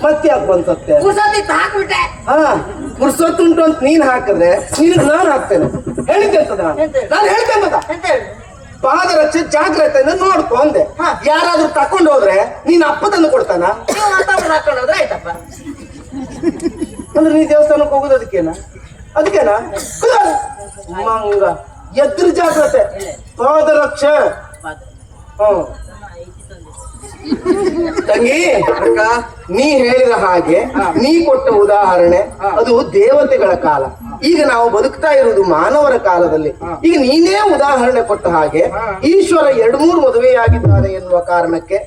ಮತ್ತೆ ಯಾಕೆ ಬಂತತ್ತೆ? ಹಾಕ್ಬಿಟ್ಟೆ. ಹಾ, ಪುರ್ಸೊತ್ತುಂಟು ಅಂತ ನೀನ್ ಹಾಕಿದ್ರೆ ನೀನು ನಾನು ಹಾಕ್ತೇನೆ. ಹೇಳಿದ್ದೆ ಅಂತದ ನಾನು ಹೇಳ್ತೇನೆ. ಪಾದರಕ್ಷೆ ಜಾಗ್ರತೆಯಿಂದ ನೋಡ್ಕೊ ಅಂದೆ. ಯಾರಾದ್ರೂ ತಕೊಂಡು ಹೋದ್ರೆ ನೀನ್ ಅಪ್ಪ ತಂದು ಕೊಡ್ತಾನ? ಹಾಕೊಂಡು ಹೋದ್ರೆ ಆಯ್ತಪ್ಪ. ಅಂದ್ರೆ ನೀ ದೇವಸ್ಥಾನಕ್ಕೆ ಹೋಗುದು ಅದಕ್ಕೇನಾ? ಮಂಗ ಎದ್ರ ಜಾಗ್ರತೆ, ಪಾದರಕ್ಷೆ. ಹ್ಮ್ ತಂಗಿ, ನೀ ಹೇಳಿದ ಹಾಗೆ ನೀ ಕೊಟ್ಟ ಉದಾಹರಣೆ ಅದು ದೇವತೆಗಳ ಕಾಲ. ಈಗ ನಾವು ಬದುಕ್ತಾ ಇರುವುದು ಮಾನವರ ಕಾಲದಲ್ಲಿ. ಈಗ ನೀನೇ ಉದಾಹರಣೆ ಕೊಟ್ಟ ಹಾಗೆ ಈಶ್ವರ 2-3 ಮದುವೆಯಾಗಿದ್ದಾನೆ ಎನ್ನುವ ಕಾರಣಕ್ಕೆ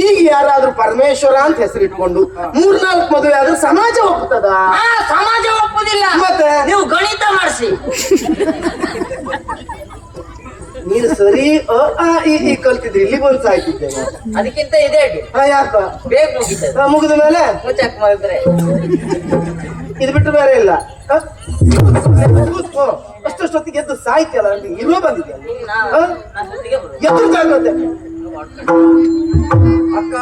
ಈಗ ಯಾರಾದ್ರೂ ಪರಮೇಶ್ವರ ಅಂತ ಹೆಸರಿಟ್ಕೊಂಡು 3-4 ಮದುವೆ ಆದ್ರೂ ಸಮಾಜ ಒಪ್ಪುತ್ತದ? ಸಮಾಜ ಒಪ್ಪುದಿಲ್ಲ. ಮತ್ತೆ ನೀವು ಗಣಿತ ಮಾಡಿಸಿ. ನೀನು ಸರಿ ಈ ಕಲ್ತಿದ್ರಿ, ಇಲ್ಲಿ ಬಂದು ಸಾಯ್ತಿದ್ದೇನೆ. ಅದಕ್ಕಿಂತ ಇದೆ ಯಾಕ ಬೇಗ ಮುಗಿತದೆ. ಮುಗಿದ ಮೇಲೆ ಮುಚ್ಚಾಕ್ ಮಾಡಿದ್ರೆ ಇದು ಬಿಟ್ಟು ಬೇರೆ ಇಲ್ಲ. ಅಷ್ಟೊತ್ತಿಗೆ ಎದ್ದು ಸಾಯ್ತಿಯಲ್ಲ, ಇಲ್ವೋ ಬಂದಿದ್ಯಲ್ಲ ಎದ್ದು ಜಾಗ್ರತೆ. ಅಕ್ಕ,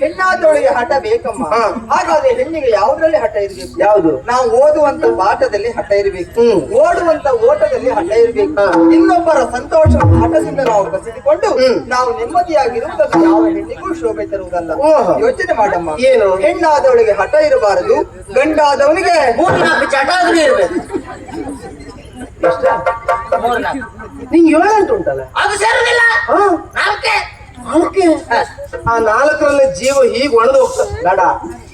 ಹೆಣ್ಣಾದವಳಿಗೆ ಹಠ ಬೇಕಮ್ಮ. ಹಾಗಾದ್ರೆ ಹೆಣ್ಣಿಗೆ ಯಾವ್ದ್ರಲ್ಲಿ ಹಠ ಇರ್ಬೇಕು? ಯಾವುದು? ನಾವು ಓದುವಂತ ಪಾಠದಲ್ಲಿ ಹಠ ಇರ್ಬೇಕು, ಓಡುವಂತ ಓಟದಲ್ಲಿ ಹಠ ಇರ್ಬೇಕು. ಇನ್ನೊಬ್ಬರ ಸಂತೋಷ ಹಠದಿಂದ ನಾವು ಕಸಿದುಕೊಂಡು ನಾವು ನೆಮ್ಮದಿಯಾಗಿರುವುದನ್ನು ಯಾವ ಹೆಣ್ಣಿಗೂ ಶೋಭೆ ತರುವುದಲ್ಲ. ಯೋಚನೆ ಮಾಡಮ್ಮ. ಏನು? ಹೆಣ್ಣಾದವಳಿಗೆ ಹಠ ಇರಬಾರದು, ಗಂಡಾದವನಿಗೆ 3-4 ಚಟ ಆದ್ರೂ ಇರ್ಬೇಕು. ನಿಂಗೆ 7 ಉಂಟಲ್ಲ, ಅದು ಸೇರುದಿಲ್ಲ. 4 ಆ 4ರಲ್ಲಿ ಜೀವ ಹೀಗೆ ಒಣದು ಹೋಗ್ತದೆ. ಬೇಡ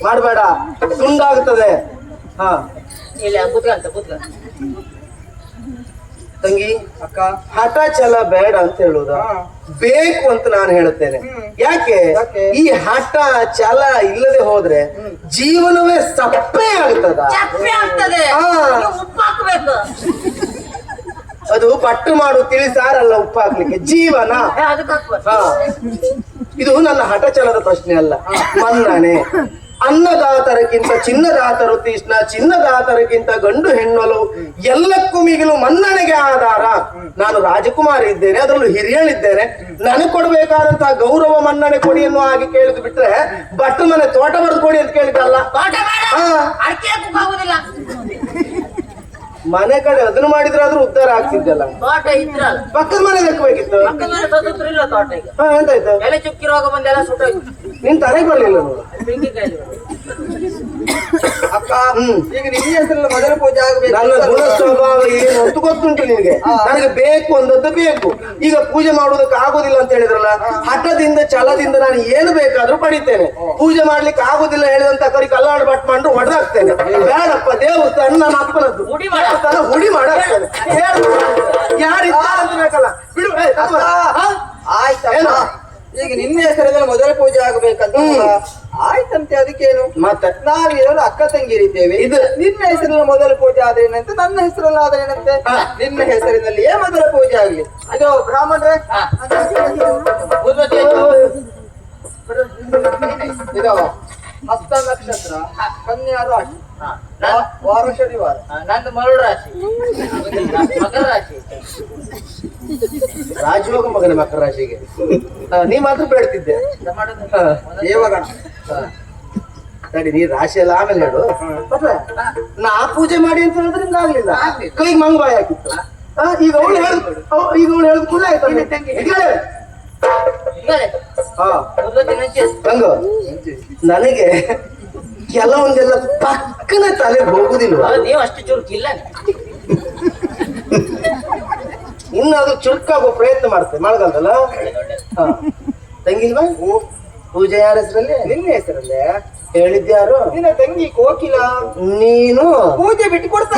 ಮಾಡಬೇಡ, ತುಂಡಾಗ್ತದೆ. ಹಾ ಇಲ್ಲ, ಕೂತ್ಕಂತ ತಂಗಿ. ಅಕ್ಕ, ಹಠ ಛಲ ಬೇಡ ಅಂತ ಹೇಳುದ, ಬೇಕು ಅಂತ ನಾನು ಹೇಳುತ್ತೇನೆ. ಯಾಕೆ? ಈ ಹಠ ಛಲ ಇಲ್ಲದೆ ಹೋದ್ರೆ ಜೀವನವೇ ಸಪ್ಪೆ ಆಗ್ತದ. ಉಪ್ಪು ಹಾಕ್ಬೇಕು. ಅದು ಪಟ್ಟು ಮಾಡು ತಿಳಿಸಾರಲ್ಲ ಉಪ್ಪು ಹಾಕ್ಲಿಕ್ಕೆ, ಜೀವನ. ಇದು ನನ್ನ ಹಠ ಛಲದ ಪ್ರಶ್ನೆ ಅಲ್ಲ, ಮನ್ನಣೆ. ಅನ್ನದಾತರಕ್ಕಿಂತ ಚಿನ್ನದಾತರು ತೀಕ್ಷ್ಣ, ಚಿನ್ನದಾತರಕ್ಕಿಂತ ಗಂಡು ಹೆಣ್ಣಲು, ಎಲ್ಲಕ್ಕೂ ಮಿಗಿಲು ಮನ್ನಣೆಗೆ ಆಧಾರ. ನಾನು ರಾಜಕುಮಾರಿ ಇದ್ದೇನೆ, ಅದರಲ್ಲೂ ಹಿರಿಯಳಿದ್ದೇನೆ. ನನಗೆ ಕೊಡಬೇಕಾದಂತಹ ಗೌರವ ಮನ್ನಣೆ ಕೊಡಿ ಎನ್ನುವ ಹಾಗೆ ಕೇಳಿದ್ ಬಿಟ್ರೆ ಭಟ್ಟ ಮನೆ ತೋಟ ಬರೆದು ಕೊಡಿ ಅಂತ ಕೇಳಿದಲ್ಲ. ಮನೆ ಕಡೆ ಅದನ್ನು ಮಾಡಿದ್ರಾದ್ರೂ ಉದ್ಧಾರ ಆಗ್ತಿದ್ದಲ್ಲ. ಪಕ್ಕದ ಮನೆ ಹಾಕಬೇಕಿತ್ತು. ಎಂತಾಯ್ತು? ಎಲೆ ಚುಕ್ಕಿ ರೋಗ ಬಂದೆಲ್ಲ ಸುಟ್ಟೋಯ್ತು. ನಿನ್ ತಲೆಗೆ ಬರ್ಲಿಲ್ಲ ನೋಡು. ಅಕ್ಕ, ಈಗ ನಿನ್ನ ಹೆಸರಲ್ಲಿ ಮೊದಲ ಪೂಜೆ ಆಗಬೇಕು. ನನ್ನ ಗುಣ ಸ್ವಭಾವ ಏನು ಅಂತ ಗೊತ್ತುಂಟು ನಿನಗೆ. ನನಗೆ ಬೇಕು ಅಂದದ್ದು ಬೇಕು. ಈಗ ಪೂಜೆ ಮಾಡುವುದಕ್ಕೆ ಆಗುದಿಲ್ಲ ಅಂತ ಹೇಳಿದ್ರಲ್ಲ, ಹಠದಿಂದ ಛಲದಿಂದ ನಾನು ಏನು ಬೇಕಾದ್ರೂ ಪಡಿತೇನೆ. ಪೂಜೆ ಮಾಡ್ಲಿಕ್ಕೆ ಆಗುದಿಲ್ಲ ಹೇಳಿದಂತ ಕರಿ ಕಲ್ಲಾಡು ಬಟ್ ಮಾಡಿ ಹೊಡೆದಾಕ್ತೇನೆ. ಬೇಡಪ್ಪ, ದೇವಸ್ಥಾನ ನನ್ನ ಅಪ್ಪನದ್ದು, ಹುಡಿ ಮಾಡಾಕ್ತೇನೆ. ಯಾರಿದ್ದಾರೆ ಅಂತ ಬೇಕಲ್ಲ, ಬಿಡು. ಆಯ್ತಲ್ಲ, ಈಗ ನಿನ್ನ ಹೆಸರಲ್ಲಿ ಮೊದಲ ಪೂಜೆ ಆಗಬೇಕಂತ ಆಯ್ತಂತೆ. ಅದಕ್ಕೇನು? ಮತ್ತೆ ನಾವಿರೋರು ಅಕ್ಕ ತಂಗಿರಿದ್ದೇವೆ. ಇದು ನಿನ್ನ ಹೆಸರಿನ ಮೊದಲ ಪೂಜೆ ಆದ್ರೇನಂತೆ, ನನ್ನ ಹೆಸರಲ್ಲಿ ಆದ್ರೇನಂತೆ. ನಿನ್ನ ಹೆಸರಿನಲ್ಲಿಯೇ ಮೊದಲ ಪೂಜೆ ಆಗ್ಲಿ. ಅದು ಬ್ರಾಹ್ಮಣರೇ, ಇದು ಹಸ್ತ ನಕ್ಷತ್ರ, ಕನ್ಯಾ ರಾಶಿ, ವಾರ ಶನಿವಾರ. ನಂದು ಮರಳು ರಾಶಿ, ಮಕರ ರಾಶಿ. ರಾಜಯೋಗ ಮಗನ ಮಕರ ರಾಶಿಗೆ ನೀ ಮಾತ್ರ ಬೇಡ್ತಿದ್ದೆ. ದೇವಗಣ ಸರಿ, ನೀ ರಾಶಿ ಎಲ್ಲ ಆಮೇಲೆ ಹೇಳು. ನಾ ಪೂಜೆ ಮಾಡಿ ಅಂತ ಹೇಳಿದ್ರೆ ನಿಮ್ಗೆ ಆಗ್ಲಿಲ್ಲ, ಕೈಗೆ ಮಂಗಬಾಯಿ ಹಾಕಿತ್ತು. ಈಗ ಅವಳು ಹೇಳಿದ ಕೂಡ ಆಯ್ತು. ನನಗೆ ಕೆಲವೊಂದೆಲ್ಲ ಪಕ್ಕನ ತಲೆ ಹೋಗುದಿಲ್ವ? ನೀವು ಅಷ್ಟು ಚುರುಕಿಲ್ಲ. ಇನ್ನು ಅದು ಚುರುಕಾಗೋ ಪ್ರಯತ್ನ ಮಾಡ್ತೇವೆ ಮಳೆಗಾಲದಲ್ಲ. ತಂಗಿಲ್ವಾ ಪೂಜೆ? ಯಾರ ಹೆಸರಲ್ಲಿ? ನಿನ್ನ ಹೆಸರಲ್ಲೇ ಹೇಳಿದ್ಯಾರು? ನಿನ್ನ ತಂಗಿ ಕೋಕಿಲ. ನೀನು ಪೂಜೆ ಬಿಟ್ಟು ಕೊಡ್ತಾ